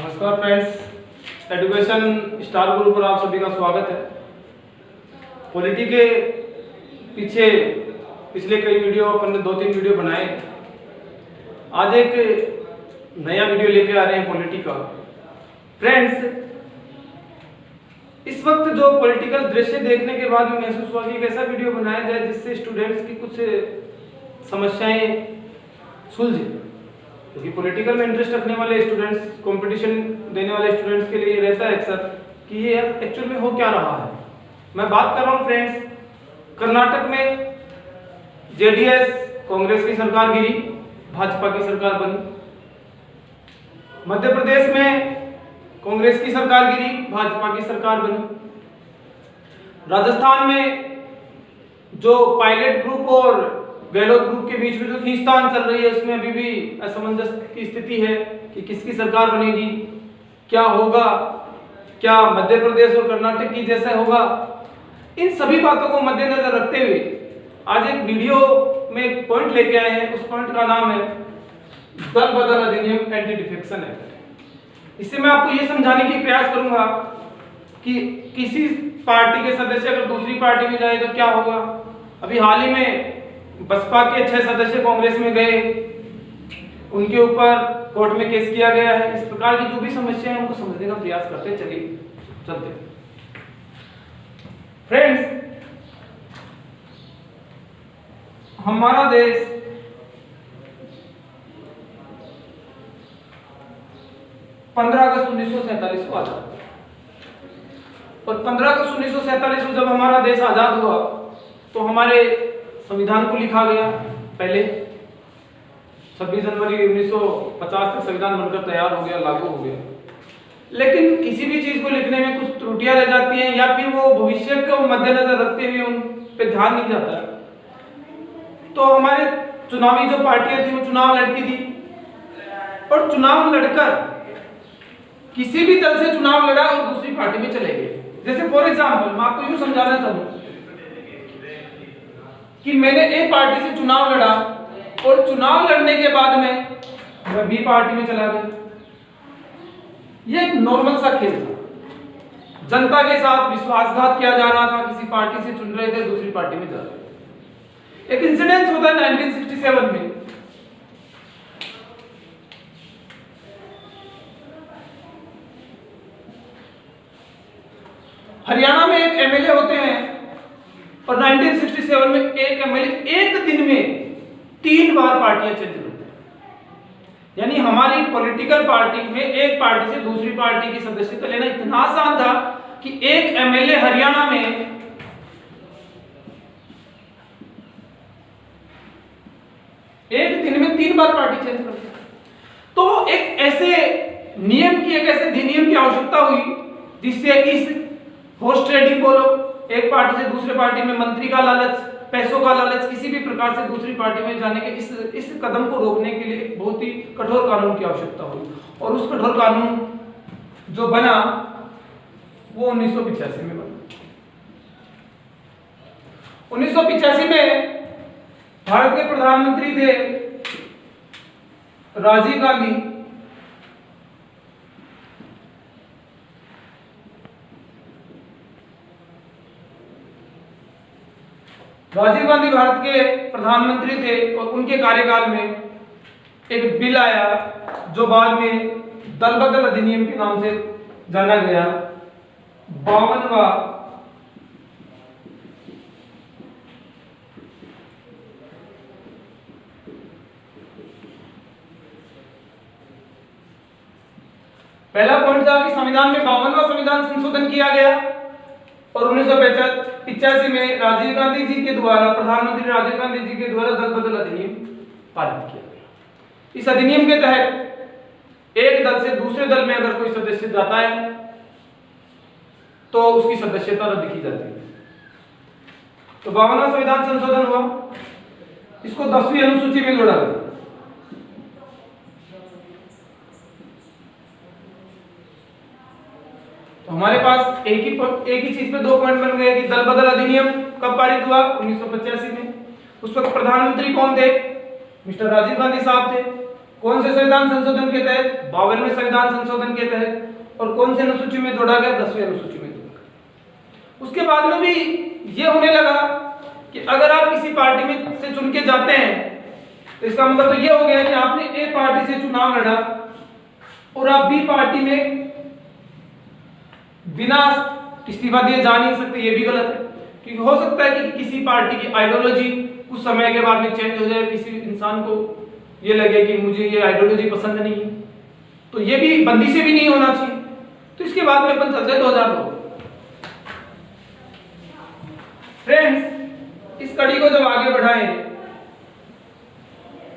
नमस्कार friends, education star गुरु पर आप सभी का स्वागत है। पॉलिटी के पीछे पिछले कई वीडियो अपन ने 2-3 वीडियो बनाए। आज एक नया वीडियो लेके आ रहे हैं पॉलिटी का। फ्रेंड्स, इस वक्त जो पॉलिटिकल दृश्य देखने के बाद महसूस हुआ कि एक ऐसा वीडियो बनाया जाए जिससे स्टूडेंट्स की कुछ समस्याएं सुलझे, क्योंकि पॉलिटिकल में इंटरेस्ट रखने वाले स्टूडेंट्स, कंपटीशन देने वाले स्टूडेंट्स के लिए रहता है अक्सर कि ये एक्चुअल में हो क्या रहा है। मैं बात कर रहा हूँ फ्रेंड्स, कर्नाटक में जेडीएस कांग्रेस की सरकार गिरी, भाजपा की सरकार बनी। मध्य प्रदेश में कांग्रेस की सरकार गिरी, भाजपा की सरकार बनी। राजस्थान में जो पायलट ग्रुप और गहलोत ग्रुप के बीच में जो खींचतान चल रही है, उसमें अभी भी असमंजस की स्थिति है कि किसकी सरकार बनेगी, क्या होगा, क्या मध्य प्रदेश और कर्नाटक की जैसा होगा। इन सभी बातों को मद्देनजर रखते हुए आज एक वीडियो में एक पॉइंट लेके आए हैं। उस पॉइंट का नाम है दल बदल अधिनियम एंटी डिफेक्शन एक्ट। इससे मैं आपको ये समझाने की प्रयास करूंगा कि किसी पार्टी के सदस्य अगर दूसरी पार्टी में जाए तो क्या होगा। अभी हाल ही में बसपा के 6 सदस्य कांग्रेस में गए, उनके ऊपर कोर्ट में केस किया गया है। इस प्रकार की जो भी समस्या है उनको समझने का प्रयास करते चलिए चलते। फ्रेंड्स, हमारा देश अगस्त 1947 को आजाद हुआ और 15 अगस्त 1947 को जब हमारा देश आजाद हुआ तो हमारे संविधान को लिखा गया। पहले 26 जनवरी 1950 तक संविधान बनकर तैयार हो गया, लागू हो गया। लेकिन किसी भी चीज को लिखने में कुछ त्रुटियां रह जाती हैं या फिर वो भविष्य को मद्देनजर रखते हुए उन पे ध्यान नहीं जाता है। तो हमारे चुनावी जो पार्टियां थी वो चुनाव लड़ती थी और चुनाव लड़कर किसी भी दल से चुनाव लड़ा और दूसरी पार्टी में चले गए। जैसे फॉर एग्जाम्पल मैं आपको यूं समझाना चाहूँ कि मैंने ए पार्टी से चुनाव लड़ा और चुनाव लड़ने के बाद में मैं बी पार्टी में चला गया। ये एक नॉर्मल सा खेल था। जनता के साथ विश्वासघात किया जा रहा था, किसी पार्टी से चुन रहे थे, दूसरी पार्टी में जा रहे थे। एक इंसिडेंस होता है 1967 में। हरियाणा में एक एमएलए होते हैं और 1967 में एक एमएलए एक दिन में 3 बार पार्टियां चेंज करते हैं। यानी हमारी पॉलिटिकल पार्टी में एक पार्टी से दूसरी पार्टी की सदस्यता लेना इतना आसान था कि एक एमएलए हरियाणा में एक दिन में 3 बार पार्टी चेंज करते हैं। तो एक ऐसे नियम की, एक ऐसे अधिनियम की आवश्यकता हुई जिससे इस हॉर्स ट्रेडिंग बोलो, एक पार्टी से दूसरे पार्टी में मंत्री का लालच, पैसों का लालच, किसी भी प्रकार से दूसरी पार्टी में जाने के इस कदम को रोकने के लिए एक बहुत ही कठोर कानून की आवश्यकता हुई। और उस कठोर कानून जो बना वो 1985 में बना। 1985 में भारत के प्रधानमंत्री थे राजीव गांधी। राजीव गांधी भारत के प्रधानमंत्री थे और उनके कार्यकाल में एक बिल आया जो बाद में दल बदल अधिनियम के नाम से जाना गया। 52वां पहला पॉइंट था कि संविधान में 52वां संविधान संशोधन किया गया और 1985 में राजीव गांधी जी के द्वारा, प्रधानमंत्री राजीव गांधी जी के द्वारा दल बदल अधिनियम पारित किया गया। इस अधिनियम के तहत एक दल से दूसरे दल में अगर कोई सदस्य जाता है तो उसकी सदस्यता रद्द की जाती है। तो 52वां संविधान संशोधन हुआ, इसको 10वीं अनुसूची में जोड़ा गया। तो हमारे पास एक ही चीज पे 2 पॉइंट बन गए कि दल बदल अधिनियम कब पारित हुआ, 1985 में। उस वक्त प्रधानमंत्री कौन थे? मिस्टर राजीव गांधी साहब थे। कौन से संविधान संशोधन के तहत? 52वें संविधान संशोधन के तहत। और कौन से अनुसूची में जोड़ा गया? 10वीं अनुसूची में जोड़ा गया। उसके बाद में भी ये होने लगा कि अगर आप किसी पार्टी में से चुन के जाते हैं तो इसका मतलब तो ये हो गया कि आपने ए पार्टी से चुनाव लड़ा और आप बी पार्टी में बिना इस्तीफा दिए जा नहीं सकते। ये भी गलत है, क्योंकि हो सकता है कि किसी पार्टी की आइडियोलॉजी कुछ समय के बाद में चेंज हो जाए, किसी इंसान को ये लगे कि मुझे ये आइडियोलॉजी पसंद नहीं है, तो ये भी बंदी से भी नहीं होना चाहिए। तो इसके बाद में अपन चलते हैं 2002। फ्रेंड्स, इस कड़ी को जब आगे बढ़ाएं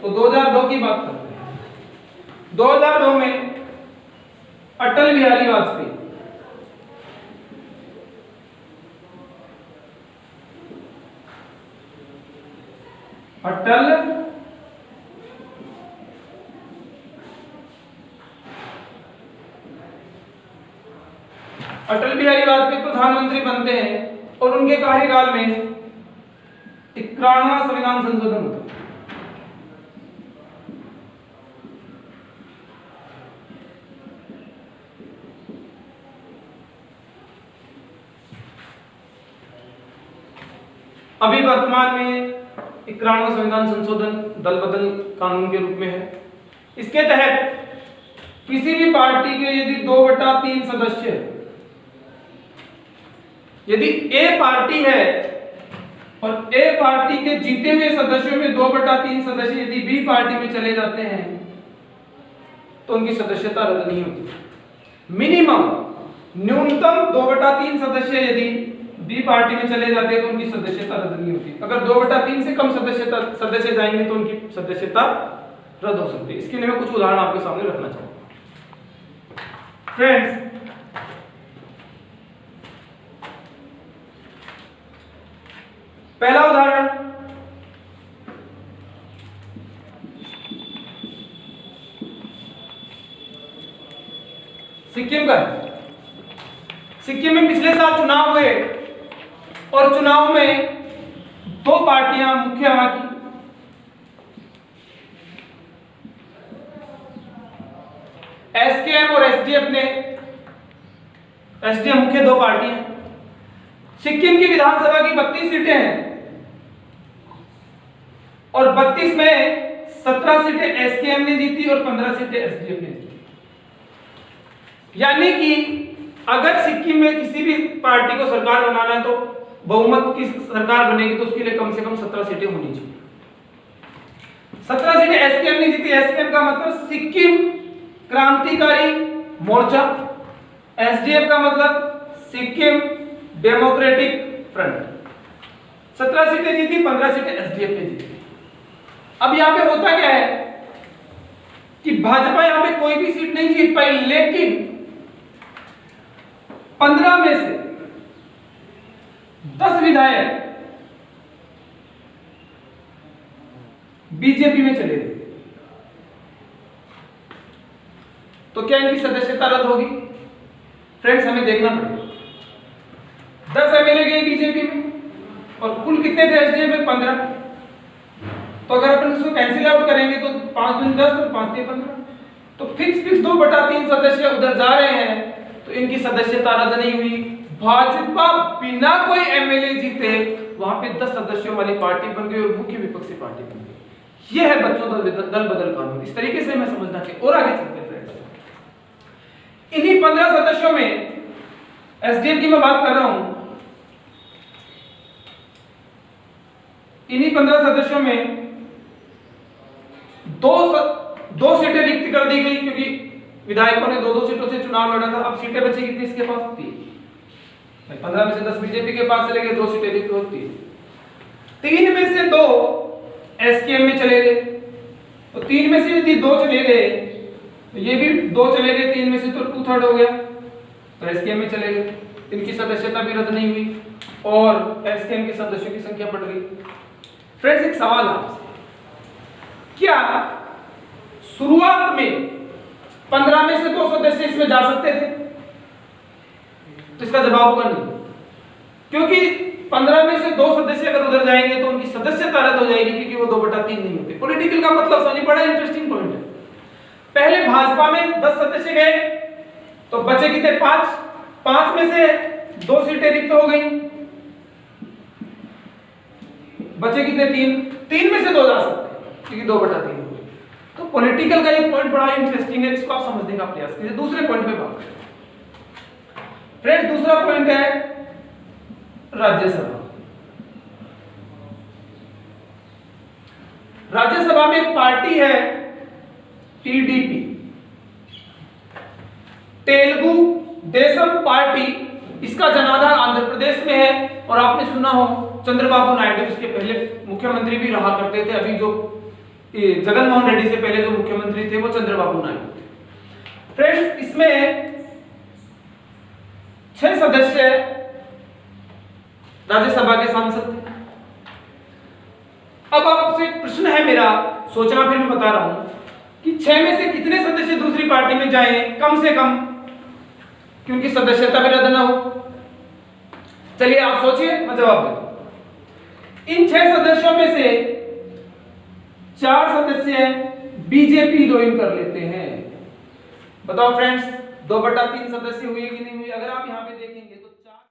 तो 2002 की बात करते हैं। 2002 में अटल बिहारी वाजपेयी अटल बिहारी वाजपेयी प्रधानमंत्री बनते हैं और उनके कार्यकाल में 91वां संविधान संशोधन होता है। अभी वर्तमान में 91वां संविधान संशोधन दल बदल कानून के रूप में है। इसके तहत किसी भी पार्टी के यदि 2/3 सदस्य, यदि ए पार्टी है और ए पार्टी के जीते हुए सदस्यों में 2/3 सदस्य यदि बी पार्टी में चले जाते हैं तो उनकी सदस्यता रद्द नहीं होती। मिनिमम न्यूनतम 2/3 सदस्य यदि बी पार्टी में चले जाते हैं तो उनकी सदस्यता रद्द नहीं होती। अगर 2/3 से कम सदस्य जाएंगे तो उनकी सदस्यता रद्द हो सकती है। इसके लिए मैं कुछ उदाहरण आपके सामने रखना चाहूंगा। फ्रेंड्स, पहला उदाहरण, सिक्किम का है। सिक्किम में पिछले साल चुनाव हुए और चुनाव में 2 पार्टियां मुख्य वहां की, एसकेएम और एसडीएफ ने, एसडीएफ मुख्य 2 पार्टियां। सिक्किम की विधानसभा की 32 सीटें हैं और 32 में 17 सीटें एसकेएम ने जीती और 15 सीटें एसडीएफ ने जीती। यानी कि अगर सिक्किम में किसी भी पार्टी को सरकार बनाना है तो बहुमत की सरकार बनेगी तो उसके लिए कम से कम 17 सीटें होनी चाहिए। 17 सीटें एसकेएम ने जीती। एसकेएम का मतलब सिक्किम क्रांतिकारी मोर्चा, एसडीएफ का मतलब सिक्किम डेमोक्रेटिक फ्रंट। 17 सीटें जीती, 15 सीटें एसडीएफ ने जीती। अब यहां पे होता क्या है कि भाजपा यहां पे कोई भी सीट नहीं जीत पाई, लेकिन 15 में से 10 विधायक बीजेपी में चले गए। तो क्या इनकी सदस्यता रद्द होगी? फ्रेंड्स, हमें देखना पड़ेगा। 10 एमएलए गए बीजेपी में और कुल कितने थे एसडीएफ में? 15। तो अगर अपन इसको कैंसिल आउट करेंगे तो 5 दूनी 10 और 5 तिया 15, तो फिक्स 2/3 सदस्य उधर जा रहे हैं तो इनकी सदस्यता रद्द नहीं हुई। भाजपा बिना कोई एमएलए जीते वहां पे 10 सदस्यों वाली पार्टी बन गई और मुख्य विपक्षी पार्टी बन गई। यह है बच्चों दल बदल कानून। इस तरीके से मैं समझना चाहिए। और आगे चलते हैं फ्रेंड्स, इन्हीं 15 सदस्यों में एसडीएफ की मैं बात कर रहा हूं, इन्हीं 15 सदस्यों में दो सीटें रिक्त कर दी गई क्योंकि विधायकों ने 2-2 सीटों से चुनाव लड़ा था। अब सीटें बची कितनी इसके पास? 3। 15 में से 10 बीजेपी के पास चले गए, 2 सीटें रिक्त होती है। 3 में से 2 एसकेएम में चले गए, तो 3 में से यदि 2 चले गए तो ये भी 2 चले गए, 3 में से तो 2/3 हो गया, तो एसकेएम में चले गए। इनकी सदस्यता भी रद्द नहीं हुई और एसकेएम के सदस्यों की संख्या बढ़ गई। फ्रेंड्स, एक सवाल आपसे, क्या शुरुआत में 15 में से 2 सदस्य इसमें जा सकते थे? तो इसका जवाब होगा नहीं, क्योंकि 15 में से 2 सदस्य अगर उधर जाएंगे तो उनकी सदस्यता रद्द हो जाएगी क्योंकि वो 2/3 नहीं होते। पॉलिटिकल का मतलब समझिए, बड़ा इंटरेस्टिंग पॉइंट है। पहले भाजपा में 10 सदस्य गए तो बचे कितने? 5 में से 2 सीटें रिक्त हो गई, बचे कितने? 3 में से 2 जा सकते हैं क्योंकि 2/3 हो गई। तो पॉलिटिकल का ये पॉइंट बड़ा इंटरेस्टिंग है, इसको आप समझने का प्रयास कीजिए। दूसरे पॉइंट पे बात करें फ्रेंड्स, दूसरा पॉइंट है राज्यसभा। राज्यसभा में एक पार्टी है टीडीपी, तेलुगु देशम पार्टी। इसका जनाधार आंध्र प्रदेश में है और आपने सुना हो चंद्रबाबू नायडू इसके पहले मुख्यमंत्री भी रहा करते थे। अभी जो जगनमोहन रेड्डी से पहले जो मुख्यमंत्री थे वो चंद्रबाबू नायडू थे। फ्रेंड्स, इसमें 6 सदस्य राज्यसभा के सांसद थे। अब आपसे प्रश्न है मेरा, सोचना फिर मैं बता रहा हूं कि 6 में से कितने सदस्य दूसरी पार्टी में जाएं कम से कम, क्योंकि सदस्यता भी रद्द ना हो। चलिए आप सोचिए, मैं जवाब देता हूं। इन 6 सदस्यों में से 4 सदस्य बीजेपी ज्वाइन कर लेते हैं। बताओ फ्रेंड्स, 2/3 सदस्य हुए कि नहीं हुए? अगर आप यहां पे देखेंगे तो